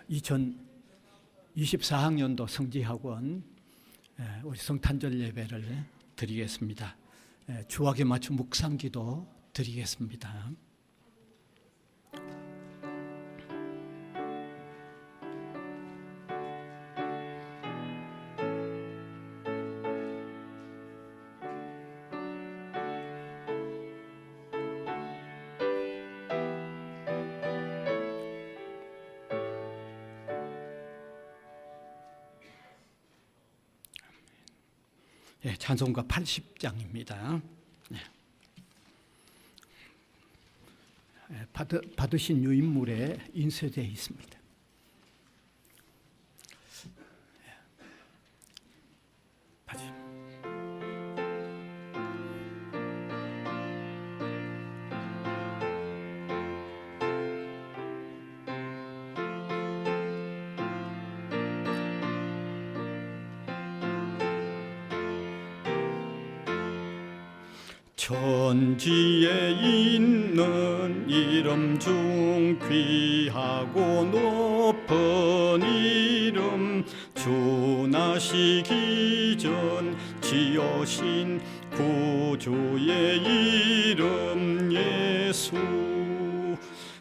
2024학년도 성지학원 우리 성탄절 예배를 드리겠습니다. 주학에 맞춘 묵상기도 드리겠습니다. 찬송가 80장입니다. 받으신 유인물에 인쇄되어 있습니다. 천지에 있는 이름 중 귀하고 높은 이름, 주 나시기 전 지으신 구주의 이름 예수.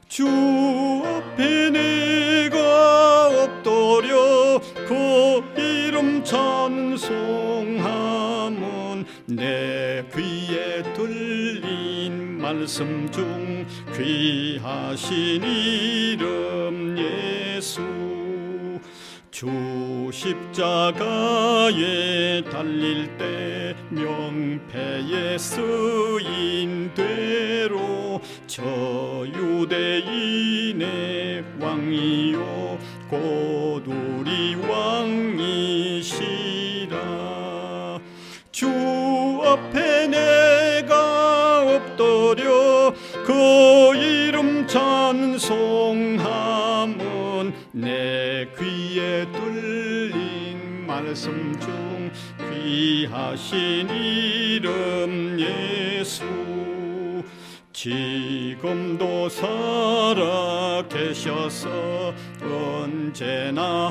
주 앞에 내가 엎드려 그 이름 찬송하면 내 귀에 들린 말씀 중 귀하신 이름 예수. 주 십자가에 달릴 때 명패에 쓰인 대로 저 유대인의 왕이요 곧 우리 왕이시라. 주 앞에 내가 엎드려 그 이름 찬송하면 내 귀에 들린 말씀 중 귀하신 이름 예수. 지금도 살아 계셔서 언제나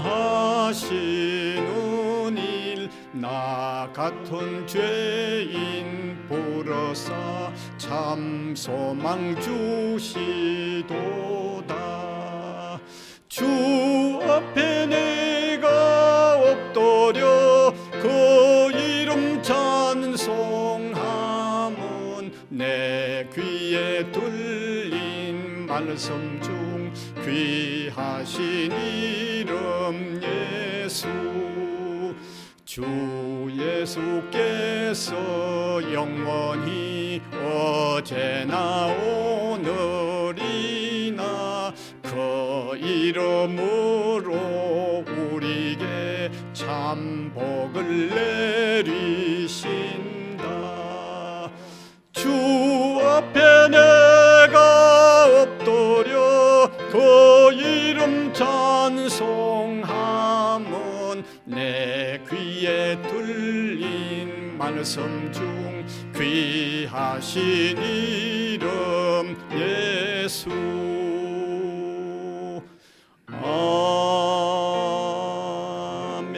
하시는 일, 나 같은 죄인 부르사 참 소망 주시도다. 주 앞에 내가 엎드려 그 이름 찬송하면 내 귀에 들린 말씀 중 귀하신 이름 예수. 주 예수께서 영원히 어제나 오늘이나 그 이름으로 우리에게 참 복을 내리신다. 주 앞에 내가 엎드려 그 이름 찬송하면 내 귀에 들린 말씀 중 귀하신 이름 예수. 아멘.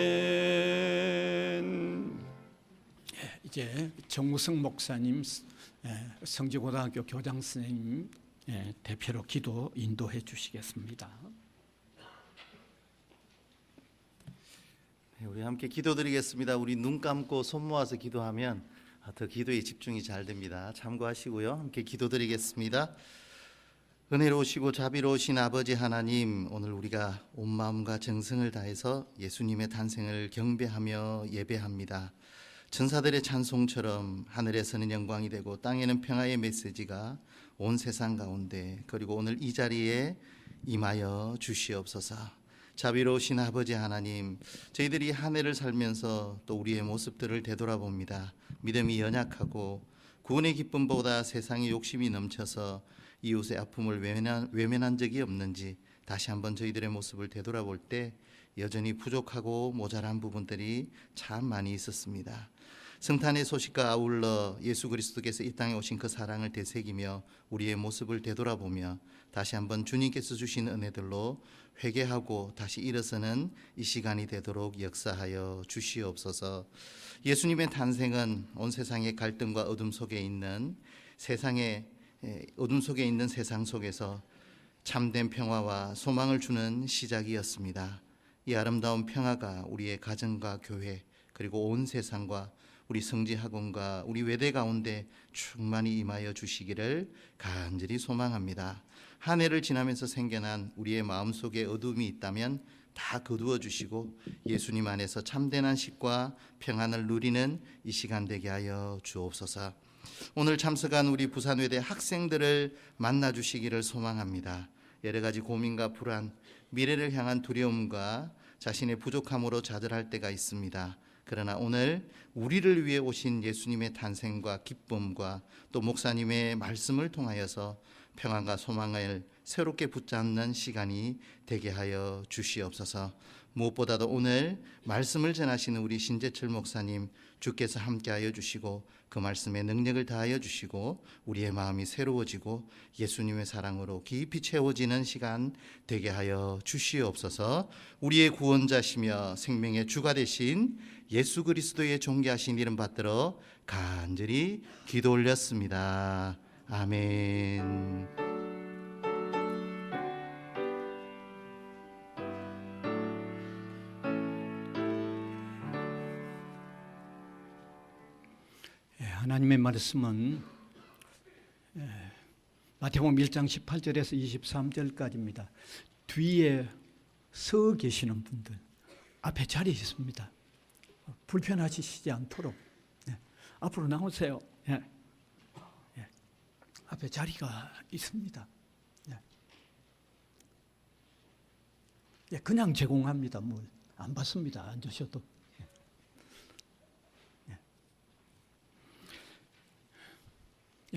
이제 정우승 목사님, 성지고등학교 교장 선생님 대표로 기도 인도해 주시겠습니다. 우리 함께 기도드리겠습니다. 우리 눈 감고 손 모아서 기도하면 더 기도에 집중이 잘 됩니다. 참고하시고요. 함께 기도드리겠습니다. 은혜로우시고 자비로우신 아버지 하나님, 오늘 우리가 온 마음과 정성을 다해서 예수님의 탄생을 경배하며 예배합니다. 천사들의 찬송처럼 하늘에서는 영광이 되고 땅에는 평화의 메시지가 온 세상 가운데, 그리고 오늘 이 자리에 임하여 주시옵소서. 자비로우신 아버지 하나님, 저희들이 한 해를 살면서 또 우리의 모습들을 되돌아봅니다. 믿음이 연약하고 구원의 기쁨보다 세상의 욕심이 넘쳐서 이웃의 아픔을 외면한 적이 없는지 다시 한번 저희들의 모습을 되돌아볼 때 여전히 부족하고 모자란 부분들이 참 많이 있었습니다. 성탄의 소식과 아울러 예수 그리스도께서 이 땅에 오신 그 사랑을 되새기며 우리의 모습을 되돌아보며 다시 한번 주님께서 주신 은혜들로 회개하고 다시 일어서는 이 시간이 되도록 역사하여 주시옵소서. 예수님의 탄생은 온 세상의 갈등과 어둠 속에 있는 세상 속에서 참된 평화와 소망을 주는 시작이었습니다. 이 아름다운 평화가 우리의 가정과 교회 그리고 온 세상과 우리 성지학원과 우리 외대 가운데 충만히 임하여 주시기를 간절히 소망합니다. 한 해를 지나면서 생겨난 우리의 마음속에 어둠이 있다면 다 거두어 주시고 예수님 안에서 참된 안식과 평안을 누리는 이 시간 되게 하여 주옵소서. 오늘 참석한 우리 부산외대 학생들을 만나 주시기를 소망합니다. 여러 가지 고민과 불안, 미래를 향한 두려움과 자신의 부족함으로 좌절할 때가 있습니다. 그러나 오늘 우리를 위해 오신 예수님의 탄생과 기쁨과 또 목사님의 말씀을 통하여서 평안과 소망을 새롭게 붙잡는 시간이 되게 하여 주시옵소서. 무엇보다도 오늘 말씀을 전하시는 우리 신재철 목사님 주께서 함께하여 주시고 그 말씀에 능력을 다하여 주시고 우리의 마음이 새로워지고 예수님의 사랑으로 깊이 채워지는 시간 되게 하여 주시옵소서. 우리의 구원자시며 생명의 주가 되신 예수 그리스도의 존귀하신 이름 받들어 간절히 기도 올렸습니다. 아멘. 하나님의 말씀은 마태복음 1장 18절에서 23절까지입니다. 뒤에 서 계시는 분들 앞에 자리에 있습니다. 불편하시지 않도록 앞으로 나오세요. 앞에 자리가 있습니다. 그냥 제공합니다. 뭘 안 받습니다. 앉으셔도.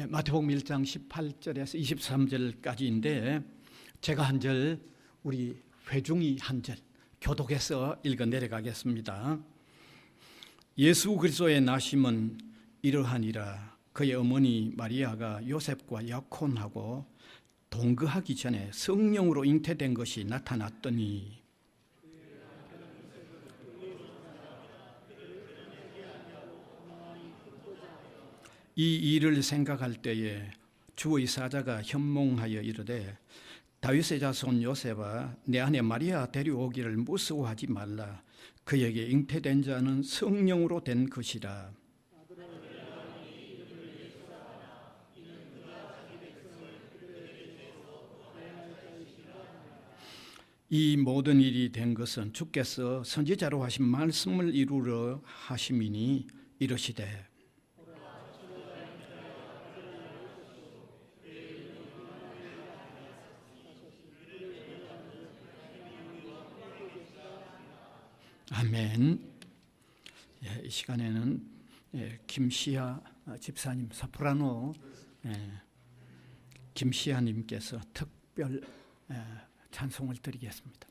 마태복음 1장 18절에서 23절까지인데 제가 한 절, 우리 회중이 한 절 교독해서 읽어 내려가겠습니다. 예수 그리스도의 나심은 이러하니라. 그의 어머니 마리아가 요셉과 약혼하고 동거하기 전에 성령으로 잉태된 것이 나타났더니 이 일을 생각할 때에 주의 사자가 현몽하여 이르되 다윗의 자손 요셉아 내 아내 마리아 데려오기를 무서워하지 말라. 그에게 잉태된 자는 성령으로 된 것이라. 이 모든 일이 된 것은 주께서 선지자로 하신 말씀을 이루려 하심이니 이르시되 아멘. 이 시간에는 김시아 집사님, 소프라노 김시아님께서 특별 찬송을 드리겠습니다.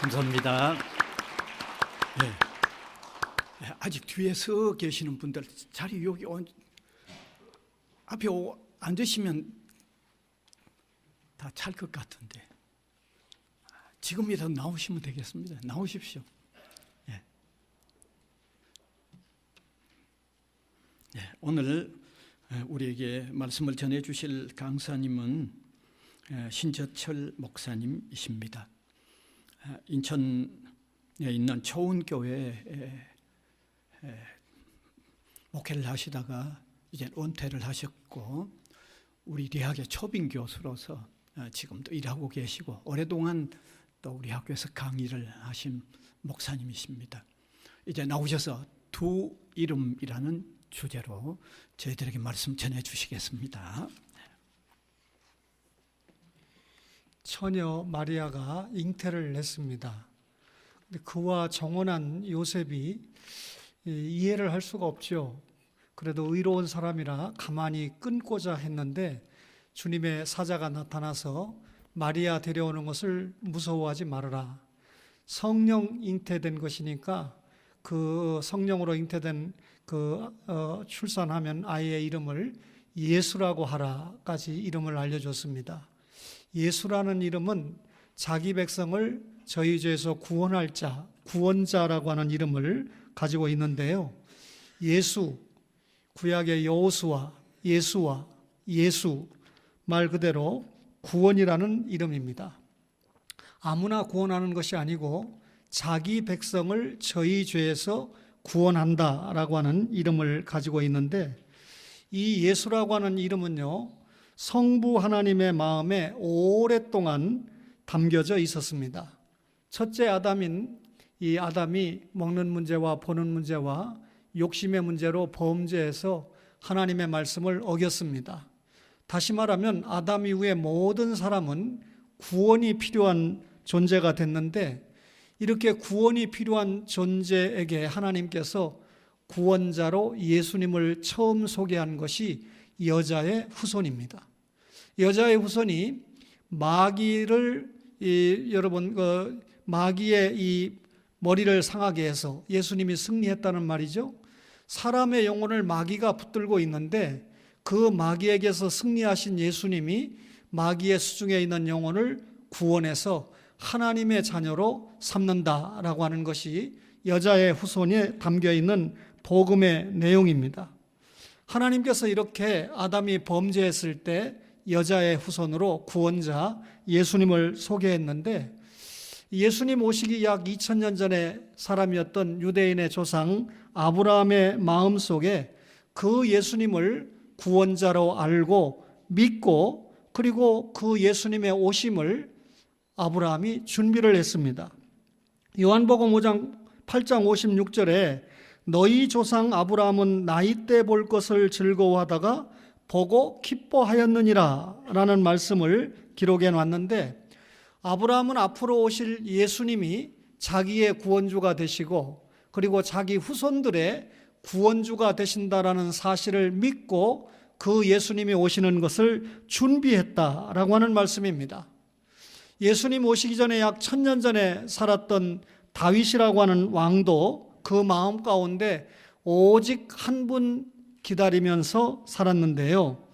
감사합니다. 네. 아직 뒤에 서 계시는 분들 자리 여기 앞에 앉으시면 다 찰 것 같은데 지금이라도 나오시면 되겠습니다. 나오십시오. 네. 네. 오늘 우리에게 말씀을 전해주실 강사님은 신재철 목사님이십니다. 인천에 있는 초운교회에 목회를 하시다가 이제 은퇴를 하셨고 우리 대학의 초빙 교수로서 지금도 일하고 계시고 오랫동안 또 우리 학교에서 강의를 하신 목사님이십니다. 이제 나오셔서 두 이름이라는 주제로 저희들에게 말씀 전해 주시겠습니다. 처녀 마리아가 잉태를 했습니다. 근데 그와 정혼한 요셉이 이해를 할 수가 없죠. 그래도 의로운 사람이라 가만히 끊고자 했는데 주님의 사자가 나타나서 마리아 데려오는 것을 무서워하지 말아라. 성령 잉태된 것이니까 그 성령으로 잉태된 출산하면 아이의 이름을 예수라고 하라까지 이름을 알려줬습니다. 예수라는 이름은 자기 백성을 저희 죄에서 구원할 자, 구원자라고 하는 이름을 가지고 있는데요. 예수, 구약의 여호수아, 예수와 예수 말 그대로 구원이라는 이름입니다. 아무나 구원하는 것이 아니고 자기 백성을 저희 죄에서 구원한다라고 하는 이름을 가지고 있는데 이 예수라고 하는 이름은요. 성부 하나님의 마음에 오랫동안 담겨져 있었습니다. 첫째 아담인 이 아담이 먹는 문제와 보는 문제와 욕심의 문제로 범죄해서 하나님의 말씀을 어겼습니다. 다시 말하면 아담 이후의 모든 사람은 구원이 필요한 존재가 됐는데 이렇게 구원이 필요한 존재에게 하나님께서 구원자로 예수님을 처음 소개한 것이 여자의 후손입니다. 여자의 후손이 마귀의 이 머리를 상하게 해서 예수님이 승리했다는 말이죠. 사람의 영혼을 마귀가 붙들고 있는데 그 마귀에게서 승리하신 예수님이 마귀의 수중에 있는 영혼을 구원해서 하나님의 자녀로 삼는다라고 하는 것이 여자의 후손에 담겨 있는 복음의 내용입니다. 하나님께서 이렇게 아담이 범죄했을 때 여자의 후손으로 구원자 예수님을 소개했는데 예수님 오시기 약 2000년 전에 사람이었던 유대인의 조상 아브라함의 마음속에 그 예수님을 구원자로 알고 믿고 그리고 그 예수님의 오심을 아브라함이 준비를 했습니다. 요한복음 8장 56절에 너희 조상 아브라함은 나이 때 볼 것을 즐거워하다가 보고 기뻐하였느니라 라는 말씀을 기록해 놨는데 아브라함은 앞으로 오실 예수님이 자기의 구원주가 되시고 그리고 자기 후손들의 구원주가 되신다라는 사실을 믿고 그 예수님이 오시는 것을 준비했다라고 하는 말씀입니다. 예수님 오시기 전에 약 1000년 전에 살았던 다윗이라고 하는 왕도 그 마음 가운데 오직 한 분 기다리면서 살았는데요.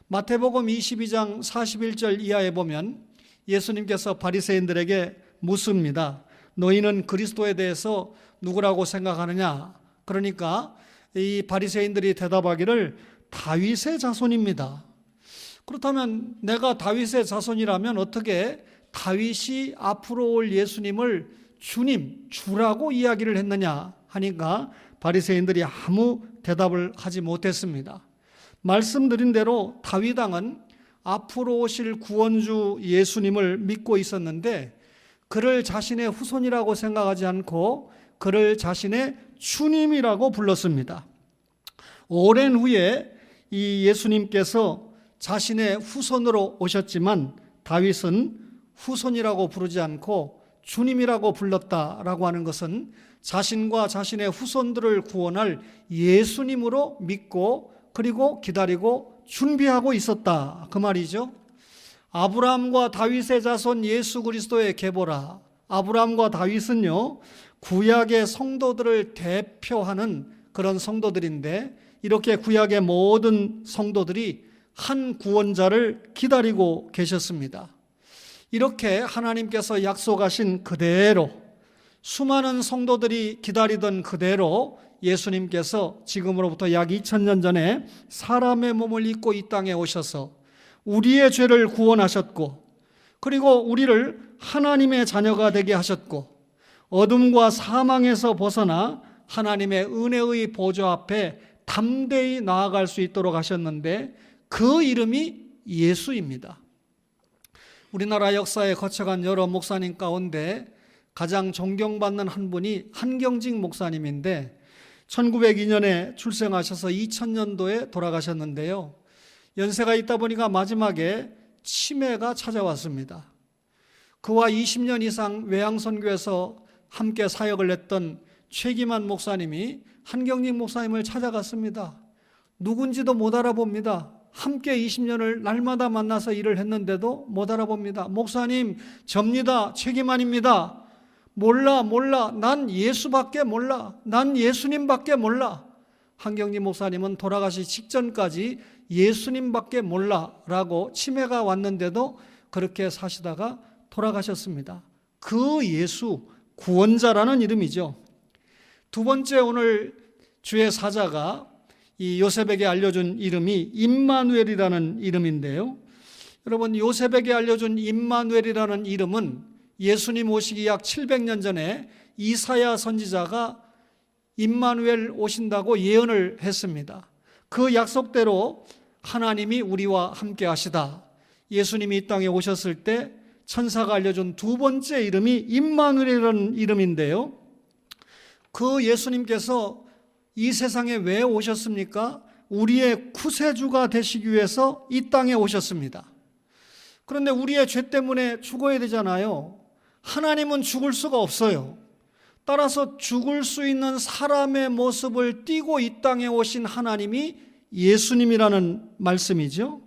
마태복음 22장 41절 이하에 보면 예수님께서 바리새인들에게 묻습니다. 너희는 그리스도에 대해서 누구라고 생각하느냐? 그러니까 이 바리새인들이 대답하기를 다윗의 자손입니다. 그렇다면 내가 다윗의 자손이라면 어떻게 다윗이 앞으로 올 예수님을 주님, 주라고 이야기를 했느냐 하니까 바리새인들이 아무 대답을 하지 못했습니다. 말씀드린 대로 다윗 왕은 앞으로 오실 구원주 예수님을 믿고 있었는데 그를 자신의 후손이라고 생각하지 않고 그를 자신의 주님이라고 불렀습니다. 오랜 후에 이 예수님께서 자신의 후손으로 오셨지만 다윗은 후손이라고 부르지 않고 주님이라고 불렀다라고 하는 것은 자신과 자신의 후손들을 구원할 예수님으로 믿고 그리고 기다리고 준비하고 있었다 그 말이죠. 아브라함과 다윗의 자손 예수 그리스도의 계보라. 아브라함과 다윗은요 구약의 성도들을 대표하는 그런 성도들인데 이렇게 구약의 모든 성도들이 한 구원자를 기다리고 계셨습니다. 이렇게 하나님께서 약속하신 그대로 수많은 성도들이 기다리던 그대로 예수님께서 지금으로부터 약 2000년 전에 사람의 몸을 입고 이 땅에 오셔서 우리의 죄를 구원하셨고 그리고 우리를 하나님의 자녀가 되게 하셨고 어둠과 사망에서 벗어나 하나님의 은혜의 보좌 앞에 담대히 나아갈 수 있도록 하셨는데 그 이름이 예수입니다. 우리나라 역사에 거쳐간 여러 목사님 가운데 가장 존경받는 한 분이 한경직 목사님인데 1902년에 출생하셔서 2000년도에 돌아가셨는데요. 연세가 있다 보니까 마지막에 치매가 찾아왔습니다. 그와 20년 이상 외양선교에서 함께 사역을 했던 최기만 목사님이 한경직 목사님을 찾아갔습니다. 누군지도 못 알아봅니다. 함께 20년을 날마다 만나서 일을 했는데도 못 알아봅니다. 목사님, 접니다. 최기만입니다. 몰라. 난 예수밖에 몰라. 난 예수님밖에 몰라. 한경직 목사님은 돌아가시 직전까지 예수님밖에 몰라 라고 치매가 왔는데도 그렇게 사시다가 돌아가셨습니다. 그 예수, 구원자라는 이름이죠. 두 번째 오늘 주의 사자가 이 요셉에게 알려준 이름이 임마누엘이라는 이름인데요. 여러분, 요셉에게 알려준 임마누엘이라는 이름은 예수님 오시기 약 700년 전에 이사야 선지자가 임마누엘 오신다고 예언을 했습니다. 그 약속대로 하나님이 우리와 함께 하시다. 예수님이 이 땅에 오셨을 때 천사가 알려준 두 번째 이름이 임마누엘이라는 이름인데요. 그 예수님께서 이 세상에 왜 오셨습니까? 우리의 구세주가 되시기 위해서 이 땅에 오셨습니다. 그런데 우리의 죄 때문에 죽어야 되잖아요. 하나님은 죽을 수가 없어요. 따라서 죽을 수 있는 사람의 모습을 띠고 이 땅에 오신 하나님이 예수님이라는 말씀이죠.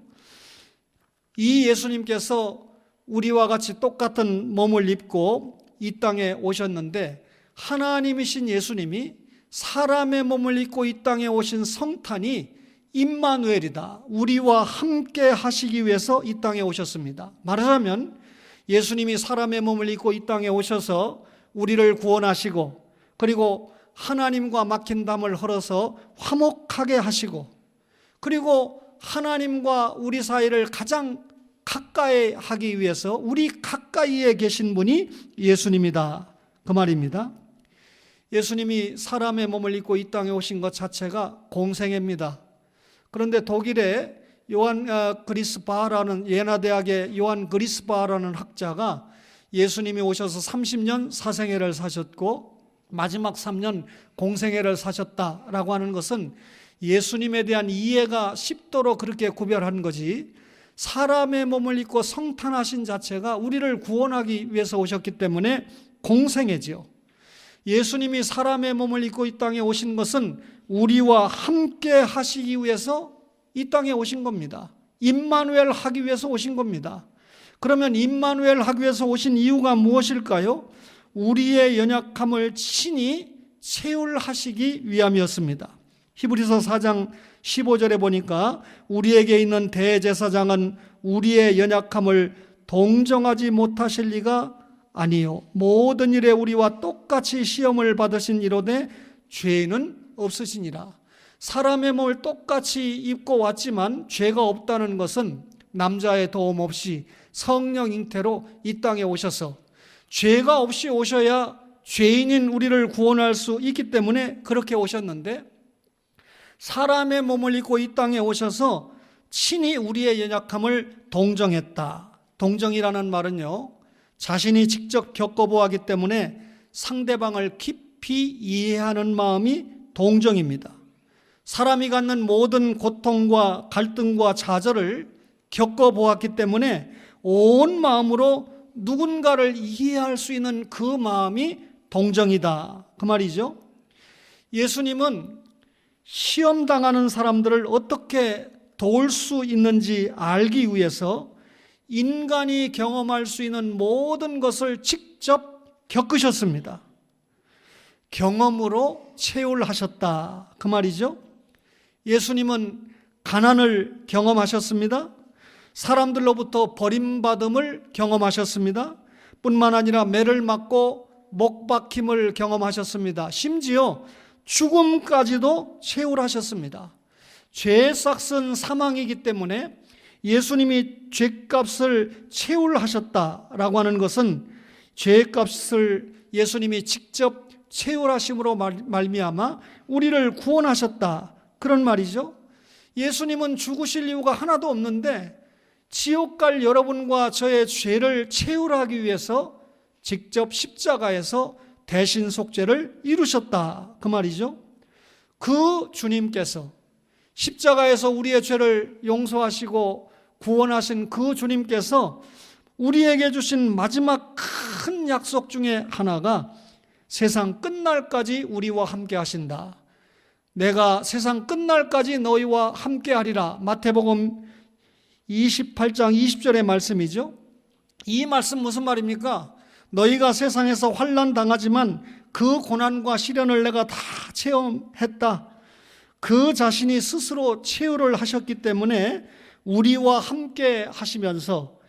이 예수님께서 우리와 같이 똑같은 몸을 입고 이 땅에 오셨는데 하나님이신 예수님이 사람의 몸을 입고 이 땅에 오신 성탄이 임마누엘이다. 우리와 함께 하시기 위해서 이 땅에 오셨습니다. 말하자면 예수님이 사람의 몸을 입고 이 땅에 오셔서 우리를 구원하시고 그리고 하나님과 막힌 담을 헐어서 화목하게 하시고 그리고 하나님과 우리 사이를 가장 가까이 하기 위해서 우리 가까이에 계신 분이 예수님이다. 그 말입니다. 예수님이 사람의 몸을 입고 이 땅에 오신 것 자체가 공생애입니다. 그런데 독일의 요한 그리스바라는 예나 대학의 요한 그리스바라는 학자가 예수님이 오셔서 30년 사생애를 사셨고 마지막 3년 공생애를 사셨다라고 하는 것은 예수님에 대한 이해가 쉽도록 그렇게 구별한 거지 사람의 몸을 입고 성탄하신 자체가 우리를 구원하기 위해서 오셨기 때문에 공생애죠. 예수님이 사람의 몸을 입고 이 땅에 오신 것은 우리와 함께 하시기 위해서 이 땅에 오신 겁니다. 임마누엘 하기 위해서 오신 겁니다. 그러면 임마누엘 하기 위해서 오신 이유가 무엇일까요? 우리의 연약함을 친히 채울하시기 위함이었습니다. 히브리서 4장 15절에 보니까 우리에게 있는 대제사장은 우리의 연약함을 동정하지 못하실 리가 아니요 모든 일에 우리와 똑같이 시험을 받으신 이로되 죄는 없으시니라. 사람의 몸을 똑같이 입고 왔지만 죄가 없다는 것은 남자의 도움 없이 성령 잉태로 이 땅에 오셔서 죄가 없이 오셔야 죄인인 우리를 구원할 수 있기 때문에 그렇게 오셨는데, 사람의 몸을 입고 이 땅에 오셔서 친히 우리의 연약함을 동정했다. 동정이라는 말은요, 자신이 직접 겪어보았기 때문에 상대방을 깊이 이해하는 마음이 동정입니다. 사람이 갖는 모든 고통과 갈등과 좌절을 겪어보았기 때문에 온 마음으로 누군가를 이해할 수 있는 그 마음이 동정이다, 그 말이죠. 예수님은 시험당하는 사람들을 어떻게 도울 수 있는지 알기 위해서 인간이 경험할 수 있는 모든 것을 직접 겪으셨습니다. 경험으로 체울하셨다, 그 말이죠. 예수님은 가난을 경험하셨습니다. 사람들로부터 버림받음을 경험하셨습니다. 뿐만 아니라 매를 맞고 목 박힘을 경험하셨습니다. 심지어 죽음까지도 체울하셨습니다. 죄의 싹은 사망이기 때문에 예수님이 죄값을 체울하셨다라고 하는 것은 죄값을 예수님이 직접 체울하심으로 말미암아 우리를 구원하셨다, 그런 말이죠. 예수님은 죽으실 이유가 하나도 없는데 지옥 갈 여러분과 저의 죄를 체울하기 위해서 직접 십자가에서 대신 속죄를 이루셨다, 그 말이죠. 그 주님께서 십자가에서 우리의 죄를 용서하시고 구원하신 그 주님께서 우리에게 주신 마지막 큰 약속 중에 하나가 세상 끝날까지 우리와 함께 하신다. 내가 세상 끝날까지 너희와 함께 하리라. 마태복음 28장 20절의 말씀이죠. 이 말씀 무슨 말입니까? 너희가 세상에서 환난 당하지만 그 고난과 시련을 내가 다 체험했다. 그 자신이 스스로 체험을 하셨기 때문에 우리와 함께 하시면서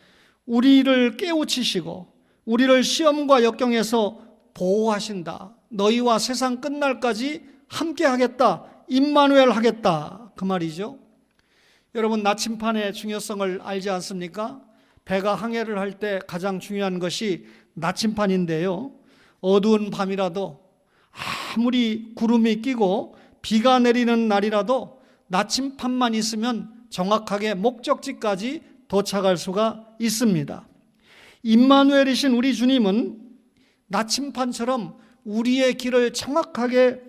우리를 깨우치시고 우리를 시험과 역경에서 보호하신다. 너희와 세상 끝날까지 함께 하겠다. 임마누엘 하겠다, 그 말이죠. 여러분, 나침판의 중요성을 알지 않습니까? 배가 항해를 할 때 가장 중요한 것이 나침판인데요, 어두운 밤이라도 아무리 구름이 끼고 비가 내리는 날이라도 나침판만 있으면 정확하게 목적지까지 도착할 수가 있습니다. 임마누엘이신 우리 주님은 나침판처럼 우리의 길을 정확하게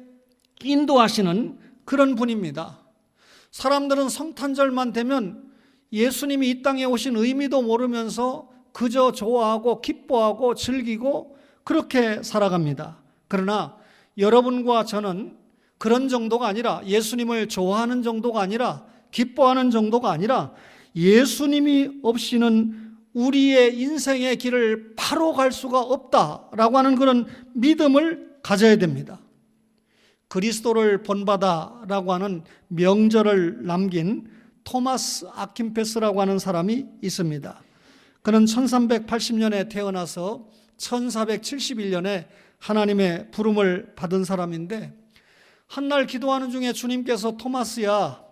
인도하시는 그런 분입니다. 사람들은 성탄절만 되면 예수님이 이 땅에 오신 의미도 모르면서 그저 좋아하고 기뻐하고 즐기고 그렇게 살아갑니다. 그러나 여러분과 저는 그런 정도가 아니라, 예수님을 좋아하는 정도가 아니라, 기뻐하는 정도가 아니라, 예수님이 없이는 우리의 인생의 길을 바로 갈 수가 없다라고 하는 그런 믿음을 가져야 됩니다. 그리스도를 본받아라고 하는 명절을 남긴 토마스 아킨페스라고 하는 사람이 있습니다. 그는 1380년에 태어나서 1471년에 하나님의 부름을 받은 사람인데, 한날 기도하는 중에 주님께서 토마스야,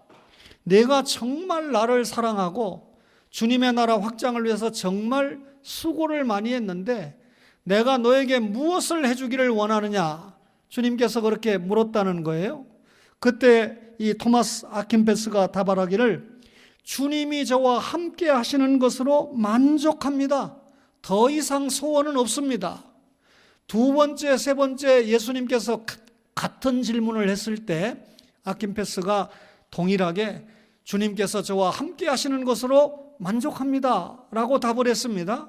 내가 정말 나를 사랑하고 주님의 나라 확장을 위해서 정말 수고를 많이 했는데 내가 너에게 무엇을 해주기를 원하느냐, 주님께서 그렇게 물었다는 거예요. 그때 이 토마스 아킨페스가 답하기를 주님이 저와 함께 하시는 것으로 만족합니다. 더 이상 소원은 없습니다. 두 번째, 세 번째 예수님께서 같은 질문을 했을 때 아킨페스가 동일하게 주님께서 저와 함께 하시는 것으로 만족합니다 라고 답을 했습니다.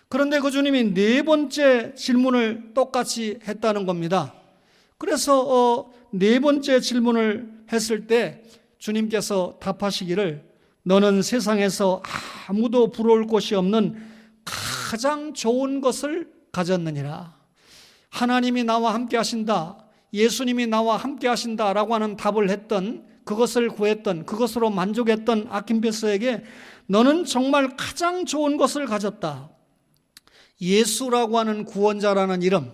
그런데 그 주님이 네 번째 질문을 똑같이 했다는 겁니다. 그래서 네 번째 질문을 했을 때 주님께서 답하시기를 너는 세상에서 아무도 부러울 곳이 없는 가장 좋은 것을 가졌느니라. 하나님이 나와 함께 하신다, 예수님이 나와 함께 하신다라고 하는 답을 했던 그것을 구했던, 그것으로 만족했던 아킨페스에게 너는 정말 가장 좋은 것을 가졌다. 예수라고 하는 구원자라는 이름,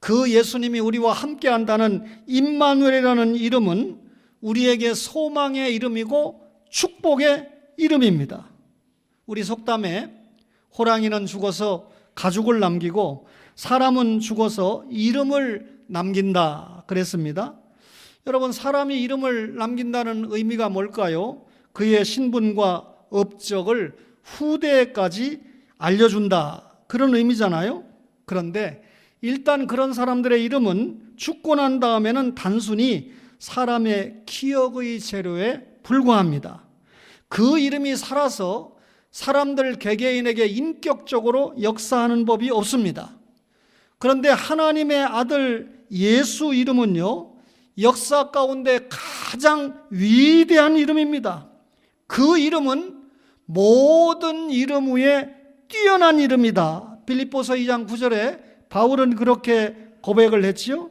그 예수님이 우리와 함께 한다는 임마누엘이라는 이름은 우리에게 소망의 이름이고 축복의 이름입니다. 우리 속담에 호랑이는 죽어서 가죽을 남기고 사람은 죽어서 이름을 남긴다 그랬습니다. 여러분, 사람이 이름을 남긴다는 의미가 뭘까요? 그의 신분과 업적을 후대에까지 알려준다, 그런 의미잖아요. 그런데 일단 그런 사람들의 이름은 죽고 난 다음에는 단순히 사람의 기억의 재료에 불과합니다. 그 이름이 살아서 사람들 개개인에게 인격적으로 역사하는 법이 없습니다. 그런데 하나님의 아들 예수 이름은요, 역사 가운데 가장 위대한 이름입니다. 그 이름은 모든 이름 위에 뛰어난 이름이다. 빌립보서 2장 9절에 바울은 그렇게 고백을 했지요.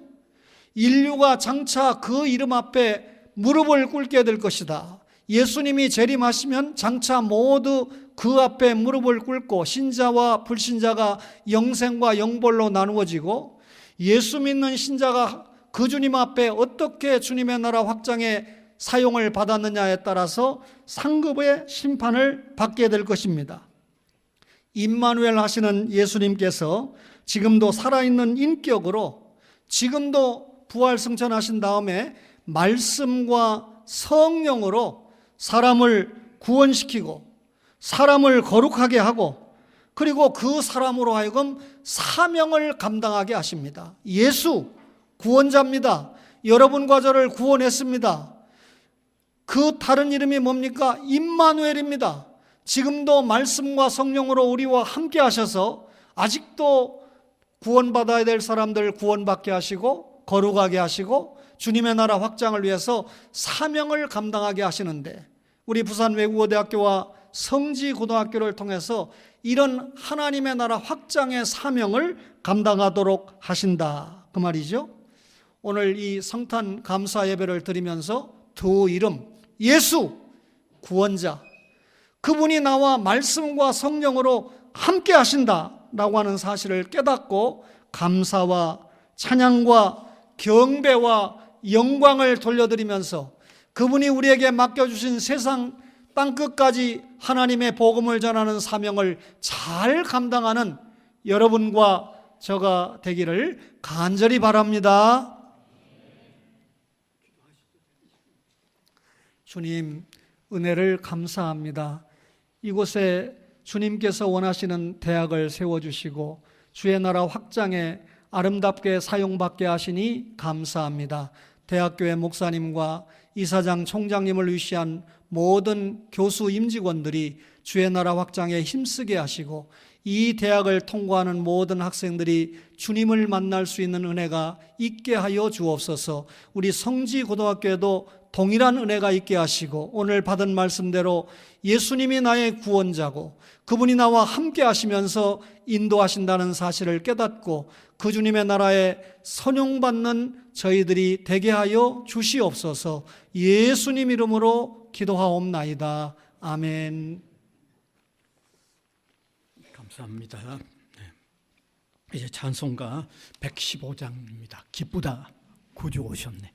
인류가 장차 그 이름 앞에 무릎을 꿇게 될 것이다. 예수님이 재림하시면 장차 모두 그 앞에 무릎을 꿇고 신자와 불신자가 영생과 영벌로 나누어지고, 예수 믿는 신자가 그 주님 앞에 어떻게 주님의 나라 확장에 사용을 받았느냐에 따라서 상급의 심판을 받게 될 것입니다. 임마누엘 하시는 예수님께서 지금도 살아있는 인격으로, 지금도 부활승천하신 다음에 말씀과 성령으로 사람을 구원시키고 사람을 거룩하게 하고, 그리고 그 사람으로 하여금 사명을 감당하게 하십니다. 예수 구원자입니다. 여러분과 저를 구원했습니다. 그 다른 이름이 뭡니까? 임마누엘입니다. 지금도 말씀과 성령으로 우리와 함께 하셔서 아직도 구원받아야 될 사람들 구원받게 하시고 거룩하게 하시고 주님의 나라 확장을 위해서 사명을 감당하게 하시는데, 우리 부산외국어대학교와 성지고등학교를 통해서 이런 하나님의 나라 확장의 사명을 감당하도록 하신다, 그 말이죠. 오늘 이 성탄 감사 예배를 드리면서 두 이름, 예수 구원자, 그분이 나와 말씀과 성령으로 함께 하신다라고 하는 사실을 깨닫고 감사와 찬양과 경배와 영광을 돌려드리면서 그분이 우리에게 맡겨주신 세상 땅끝까지 하나님의 복음을 전하는 사명을 잘 감당하는 여러분과 저가 되기를 간절히 바랍니다. 주님, 은혜를 감사합니다. 이곳에 주님께서 원하시는 대학을 세워주시고 주의 나라 확장에 아름답게 사용받게 하시니 감사합니다. 대학교의 목사님과 이사장, 총장님을 위시한 모든 교수 임직원들이 주의 나라 확장에 힘쓰게 하시고, 이 대학을 통과하는 모든 학생들이 주님을 만날 수 있는 은혜가 있게 하여 주옵소서. 우리 성지고등학교에도 동일한 은혜가 있게 하시고, 오늘 받은 말씀대로 예수님이 나의 구원자고 그분이 나와 함께 하시면서 인도하신다는 사실을 깨닫고 그 주님의 나라에 선용받는 저희들이 되게 하여 주시옵소서. 예수님 이름으로 기도하옵나이다. 아멘. 감사합니다. 네. 이제 찬송가 115장입니다. 기쁘다, 구주 오셨네.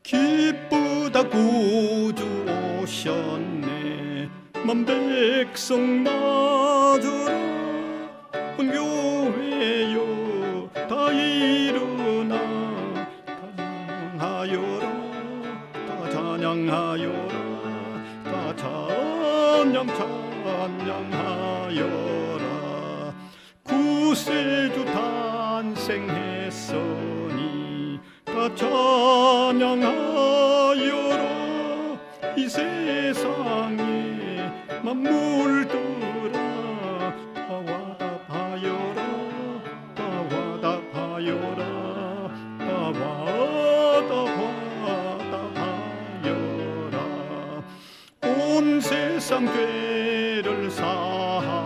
기쁘다, 구주 오셨네. 만 백성 맞으라. 온 교회여 다 일어나 찬양하여라. 다 찬양하여라. 다 찬양하여라. 구세주 탄생했으니 다 찬양하여라. 이 세상에 만물들아 다 와답하여라. 다 와답하여라. 다 와답하여라. 온 세상 죄를 사하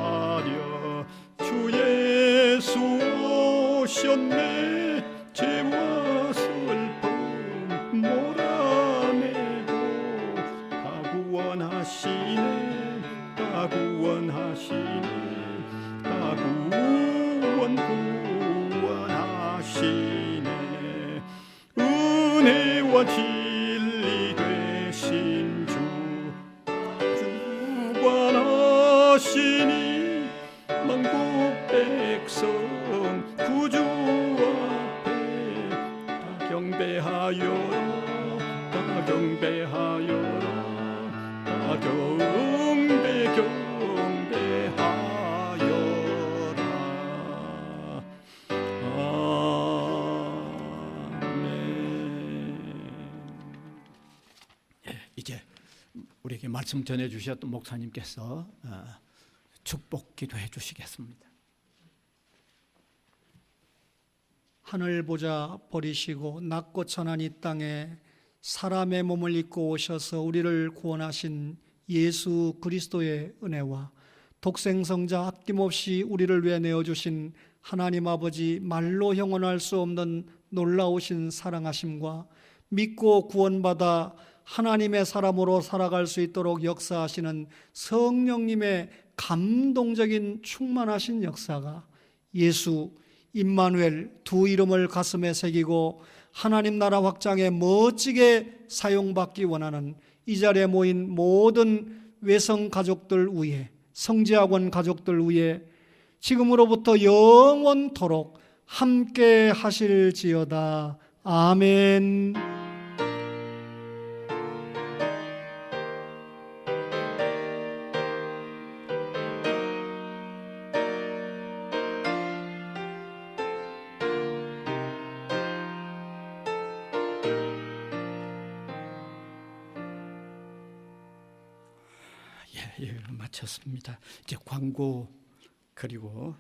은혜와 진리 되신 주 주관하시니 만국 백성 구주 앞에 다 경배하여라 다 경배하여라 다 경배하여라 이제 우리에게 말씀 전해 주셨던 목사님께서 축복 기도해 주시겠습니다. 하늘 보자 버리시고 낮고 천한 이 땅에 사람의 몸을 입고 오셔서 우리를 구원하신 예수 그리스도의 은혜와 독생성자 아낌없이 우리를 위해 내어주신 하나님 아버지 말로 형언할 수 없는 놀라우신 사랑하심과 믿고 구원받아 하나님의 사람으로 살아갈 수 있도록 역사하시는 성령님의 감동적인 충만하신 역사가 예수, 임마누엘 두 이름을 가슴에 새기고 하나님 나라 확장에 멋지게 사용받기 원하는 이 자리에 모인 모든 외성 가족들 위에, 성지학원 가족들 위에 지금으로부터 영원토록 함께 하실지어다. 아멘. 예, 마쳤습니다. 이제 광고 그리고